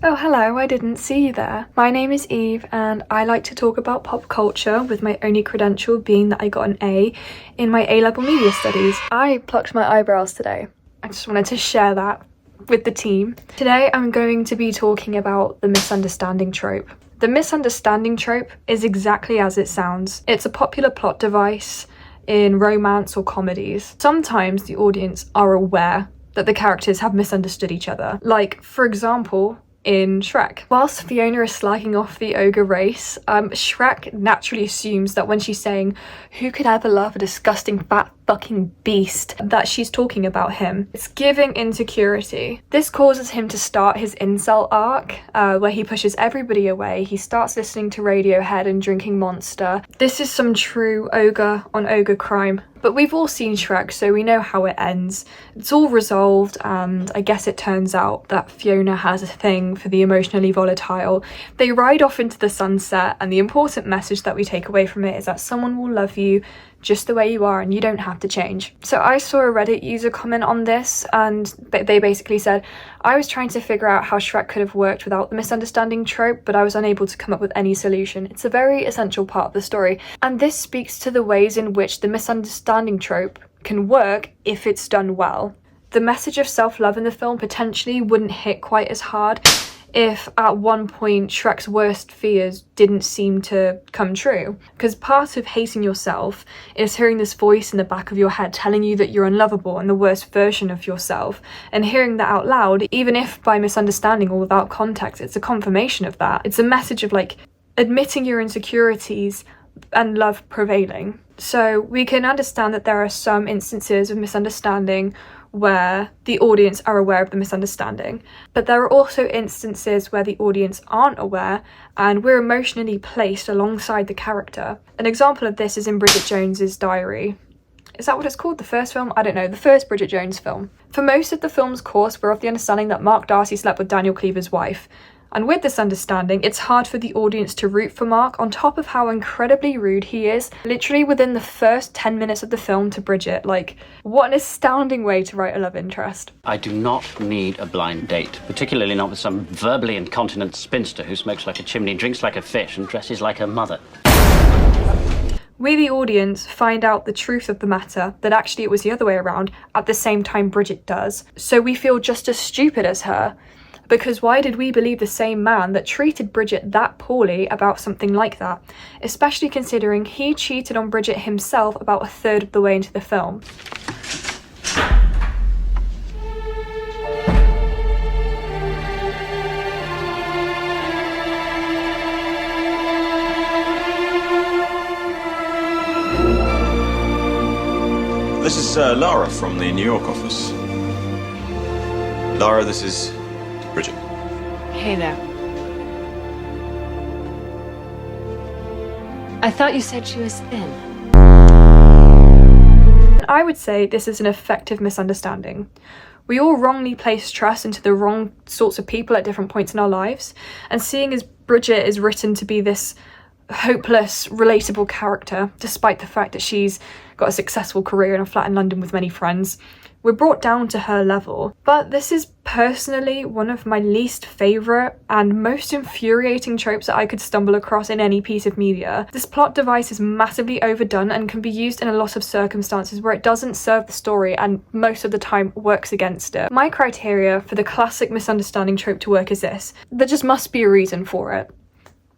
Oh, hello, I didn't see you there. My name is Eve, and I like to talk about pop culture, with my only credential being that I got an A in my A-level media studies. I plucked my eyebrows today. I just wanted to share that with the team. Today, I'm going to be talking about the misunderstanding trope. The misunderstanding trope is exactly as it sounds. It's a popular plot device in romance or comedies. Sometimes the audience are aware that the characters have misunderstood each other. Like, for example, in Shrek. Whilst Fiona is slagging off the ogre race, Shrek naturally assumes that when she's saying, "Who could ever love a disgusting fat fucking beast," that she's talking about him. It's giving insecurity. This causes him to start his incel arc, where he pushes everybody away. He starts listening to Radiohead and drinking Monster. This is some true ogre on ogre crime. But we've all seen Shrek, so we know how it ends. It's all resolved, and I guess it turns out that Fiona has a thing for the emotionally volatile. They ride off into the sunset, and the important message that we take away from it is that someone will love you just the way you are and you don't have to change. So I saw a Reddit user comment on this, and they basically said, "I was trying to figure out how Shrek could have worked without the misunderstanding trope, but I was unable to come up with any solution. It's a very essential part of the story." And this speaks to the ways in which the misunderstanding trope can work if it's done well. The message of self-love in the film potentially wouldn't hit quite as hard if at one point Shrek's worst fears didn't seem to come true. Because part of hating yourself is hearing this voice in the back of your head telling you that you're unlovable and the worst version of yourself. And hearing that out loud, even if by misunderstanding or without context, it's a confirmation of that. It's a message of like admitting your insecurities and love prevailing. So we can understand that there are some instances of misunderstanding where the audience are aware of the misunderstanding, but there are also instances where the audience aren't aware and we're emotionally placed alongside the character. An example of this is in Bridget Jones's Diary. Is that what it's called? The first film? I don't know, the first Bridget Jones film. For most of the film's course, we're of the understanding that Mark Darcy slept with Daniel Cleaver's wife. And with this understanding, it's hard for the audience to root for Mark, on top of how incredibly rude he is, literally within the first 10 minutes of the film to Bridget. Like, what an astounding way to write a love interest. I do not need a blind date, particularly not with some verbally incontinent spinster who smokes like a chimney, drinks like a fish, and dresses like her mother. We, the audience, find out the truth of the matter, that actually it was the other way around, at the same time Bridget does. So we feel just as stupid as her. Because why did we believe the same man that treated Bridget that poorly about something like that? Especially considering he cheated on Bridget himself about a third of the way into the film. This is Lara from the New York office. Lara, this is Bridget. Hey there. I thought you said she was thin. I would say this is an effective misunderstanding. We all wrongly place trust into the wrong sorts of people at different points in our lives, and seeing as Bridget is written to be this hopeless, relatable character, despite the fact that she's got a successful career in a flat in London with many friends, we're brought down to her level. But this is personally one of my least favourite and most infuriating tropes that I could stumble across in any piece of media. This plot device is massively overdone and can be used in a lot of circumstances where it doesn't serve the story and most of the time works against it. My criteria for the classic misunderstanding trope to work is this: there just must be a reason for it.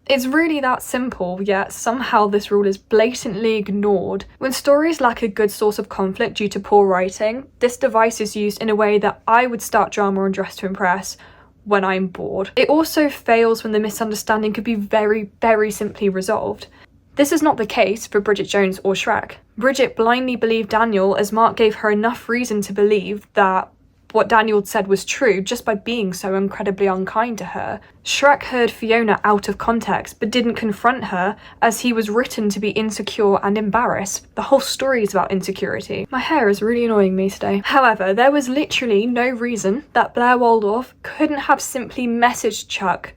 It's really that simple, yet somehow this rule is blatantly ignored. When stories lack a good source of conflict due to poor writing, this device is used in a way that I would start drama on Dress to Impress when I'm bored. It also fails when the misunderstanding could be very, very simply resolved. This is not the case for Bridget Jones or Shrek. Bridget blindly believed Daniel as Mark gave her enough reason to believe that what Daniel said was true just by being so incredibly unkind to her. Shrek heard Fiona out of context but didn't confront her as he was written to be insecure and embarrassed. The whole story is about insecurity. My hair is really annoying me today. However, there was literally no reason that Blair Waldorf couldn't have simply messaged Chuck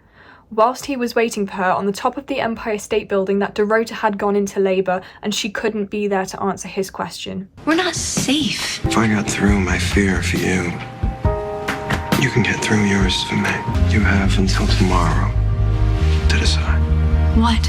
whilst he was waiting for her on the top of the Empire State Building that Dorota had gone into labour and she couldn't be there to answer his question. We're not safe. If I got through my fear for you, You can get through yours for me. You have until tomorrow to decide. What?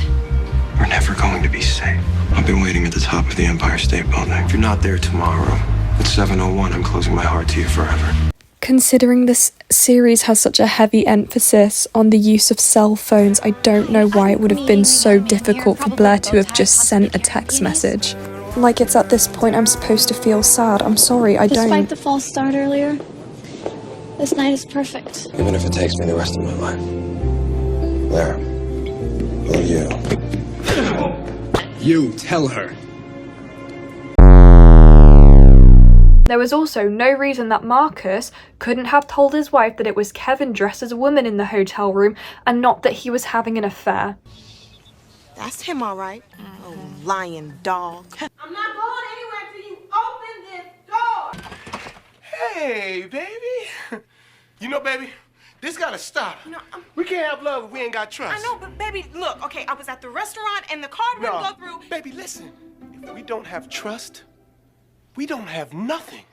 We're never going to be safe. I've been waiting at the top of the Empire State Building. If you're not there tomorrow, at 7:01, I'm closing my heart to you forever. Considering this series has such a heavy emphasis on the use of cell phones, I don't know why it would have been so difficult for Blair to have just sent a text message. Like, it's at this point I'm supposed to feel sad. I'm sorry, I don't. Despite the false start earlier, this night is perfect. Even if it takes me the rest of my life. There. Will you? You tell her. There was also no reason that Marcus couldn't have told his wife that it was Kevin dressed as a woman in the hotel room and not that he was having an affair. That's him, all right. Oh, lying dog. I'm not going anywhere till you open this door. Hey, baby. You know, baby, this gotta stop. No, we can't have love if we ain't got trust. I know, but baby, look, okay, I was at the restaurant and the card wouldn't go through. Baby, listen. If we don't have trust, we don't have nothing.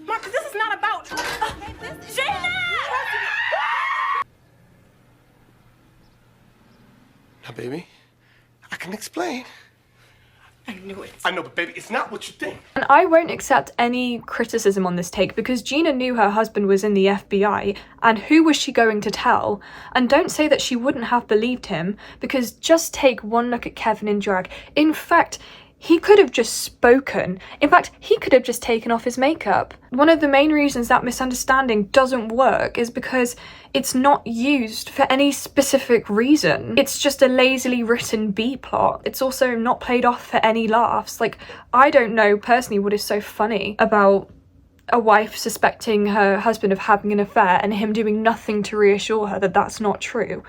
Marcus, this is not about... Jaina! Now, baby, I can explain. I knew it. I know, but baby, it's not what you think. And I won't accept any criticism on this take because Gina knew her husband was in the FBI, and who was she going to tell? And don't say that she wouldn't have believed him, because just take one look at Kevin in drag. In fact, he could have just spoken. In fact, he could have just taken off his makeup. One of the main reasons that misunderstanding doesn't work is because it's not used for any specific reason. It's just a lazily written B-plot. It's also not played off for any laughs. Like, I don't know personally what is so funny about a wife suspecting her husband of having an affair and him doing nothing to reassure her that that's not true.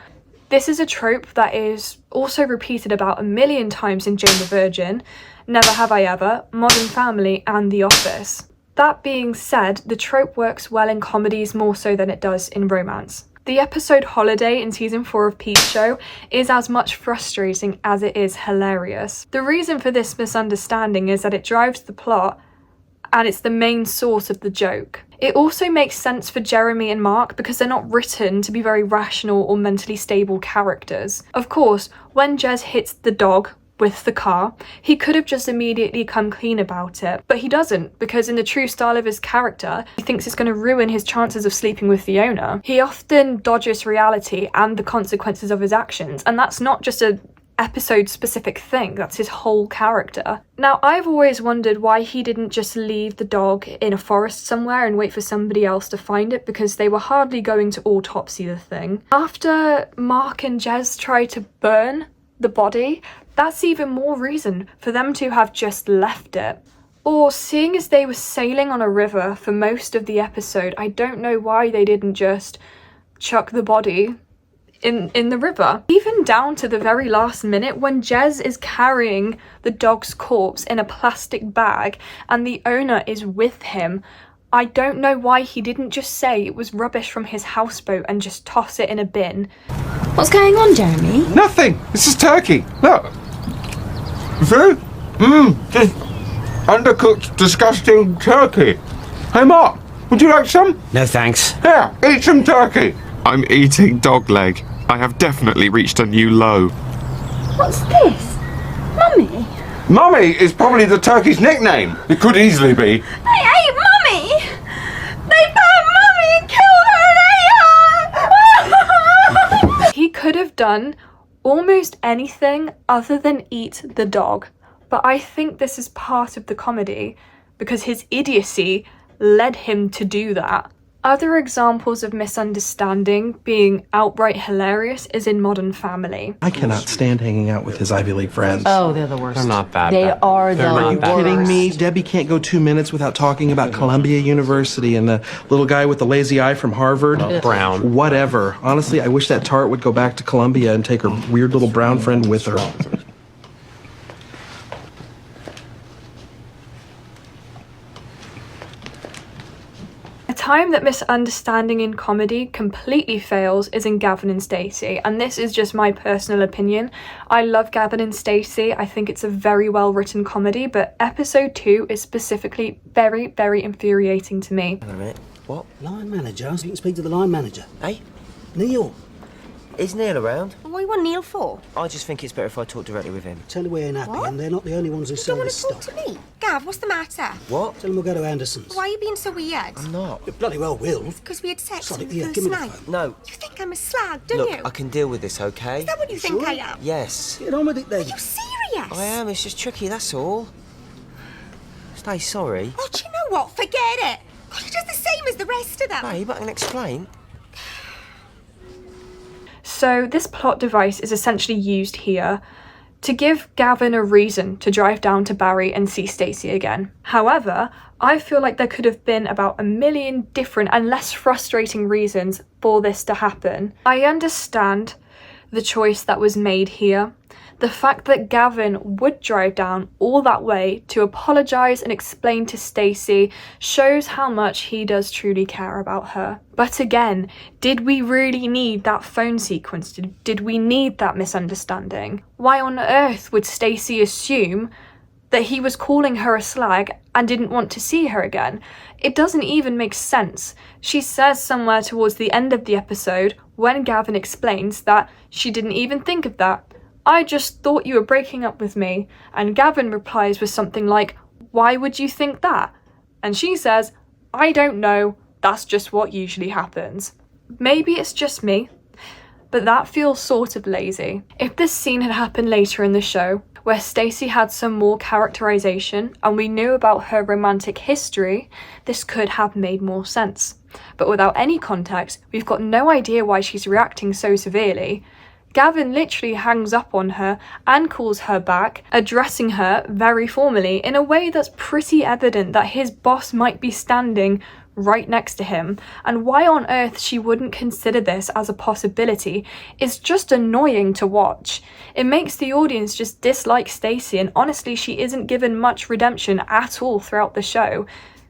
This is a trope that is also repeated about 1,000,000 times in Jane the Virgin, Never Have I Ever, Modern Family, and The Office. That being said, the trope works well in comedies more so than it does in romance. The episode Holiday in season 4 of Peep Show is as much frustrating as it is hilarious. The reason for this misunderstanding is that it drives the plot and it's the main source of the joke. It also makes sense for Jeremy and Mark because they're not written to be very rational or mentally stable characters. Of course, when Jez hits the dog with the car, he could have just immediately come clean about it, but he doesn't, because in the true style of his character, he thinks it's going to ruin his chances of sleeping with the owner. He often dodges reality and the consequences of his actions, and that's not just a episode specific thing, that's his whole character. Now, I've always wondered why he didn't just leave the dog in a forest somewhere and wait for somebody else to find it, because they were hardly going to autopsy the thing. After Mark and Jez tried to burn the body, that's even more reason for them to have just left it. Or, seeing as they were sailing on a river for most of the episode, I don't know why they didn't just chuck the body in the river. Even down to the very last minute when Jez is carrying the dog's corpse in a plastic bag and the owner is with him, I don't know why he didn't just say it was rubbish from his houseboat and just toss it in a bin. What's going on, Jeremy? Nothing. This is turkey. Look. Food? Just undercooked, disgusting turkey. Hey, Mark, would you like some? No, thanks. Here, eat some turkey. I'm eating dog leg. I have definitely reached a new low. What's this? Mummy? Mummy is probably the turkey's nickname. It could easily be. They ate Mummy! They burnt Mummy and killed her and ate her! He could have done almost anything other than eat the dog, but I think this is part of the comedy because his idiocy led him to do that. Other examples of misunderstanding being outright hilarious is in Modern Family. I cannot stand hanging out with his Ivy League friends. Oh, they're the worst. They're not that They bad. are the Are you worst. kidding me? Debbie can't go 2 minutes without talking about Columbia University and the little guy with the lazy eye from Harvard. Brown. Whatever. Honestly, I wish that tart would go back to Columbia and take her weird little brown friend with her. A time that misunderstanding in comedy completely fails is in Gavin and Stacey, and this is just my personal opinion. I love Gavin and Stacey. I think it's a very well written comedy, but episode 2 is specifically very, very infuriating to me. What? Line manager? I can speak to the line manager. Hey? Neil. Is Neil around? What do you want Neil for? I just think it's better if I talk directly with him. Tell her we're happy, What? and they're not the only ones who You sell don't want this to talk stuff. to me? Gav, what's the matter? What? Tell them we'll go to Anderson's. Why are you being so weird? I'm not. You bloody well will. Because we had sex Sorry, on the here, first give me the night. phone. No. You think I'm a slag, don't Look, you? I can deal with this, okay? Is that what you think Sure. I am? Yes. Get on with it then. Are you serious? I am. It's just tricky, that's all. Stay sorry. Oh, do you know what? Forget it. God, he does the same as the rest of them. Babe, I can explain. So this plot device is essentially used here to give Gavin a reason to drive down to Barry and see Stacey again. However, I feel like there could have been about a million different and less frustrating reasons for this to happen. I understand the choice that was made here. The fact that Gavin would drive down all that way to apologise and explain to Stacey shows how much he does truly care about her. But again, did we really need that phone sequence? Did we need that misunderstanding? Why on earth would Stacey assume that he was calling her a slag and didn't want to see her again? It doesn't even make sense. She says somewhere towards the end of the episode, when Gavin explains that she didn't even think of that. I just thought you were breaking up with me. And Gavin replies with something like, why would you think that? And she says, I don't know, that's just what usually happens. Maybe it's just me, but that feels sort of lazy. If this scene had happened later in the show, where Stacey had some more characterization and we knew about her romantic history, this could have made more sense. But without any context, we've got no idea why she's reacting so severely. Gavin literally hangs up on her and calls her back, addressing her very formally in a way that's pretty evident that his boss might be standing right next to him, and why on earth she wouldn't consider this as a possibility is just annoying to watch. It makes the audience just dislike Stacey, and honestly she isn't given much redemption at all throughout the show.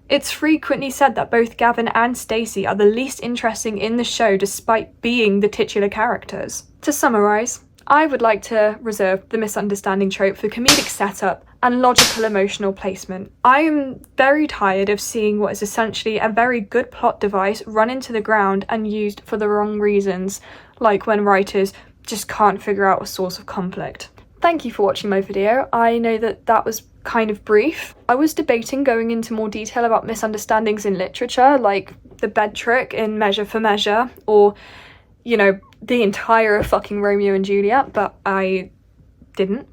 It's frequently said that both Gavin and Stacey are the least interesting in the show despite being the titular characters. To summarise, I would like to reserve the misunderstanding trope for comedic setup and logical emotional placement. I am very tired of seeing what is essentially a very good plot device run into the ground and used for the wrong reasons, like when writers just can't figure out a source of conflict. Thank you for watching my video. I know that was kind of brief. I was debating going into more detail about misunderstandings in literature, like the bed trick in Measure for Measure, or, you know, the entire fucking Romeo and Juliet, but I didn't.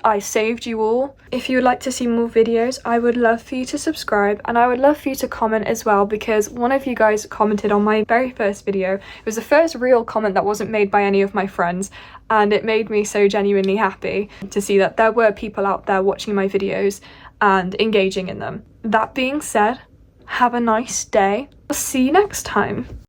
I saved you all. If you would like to see more videos, I would love for you to subscribe, and I would love for you to comment as well, because one of you guys commented on my very first video. It was the first real comment that wasn't made by any of my friends, and it made me so genuinely happy to see that there were people out there watching my videos and engaging in them. That being said, have a nice day. I'll see you next time.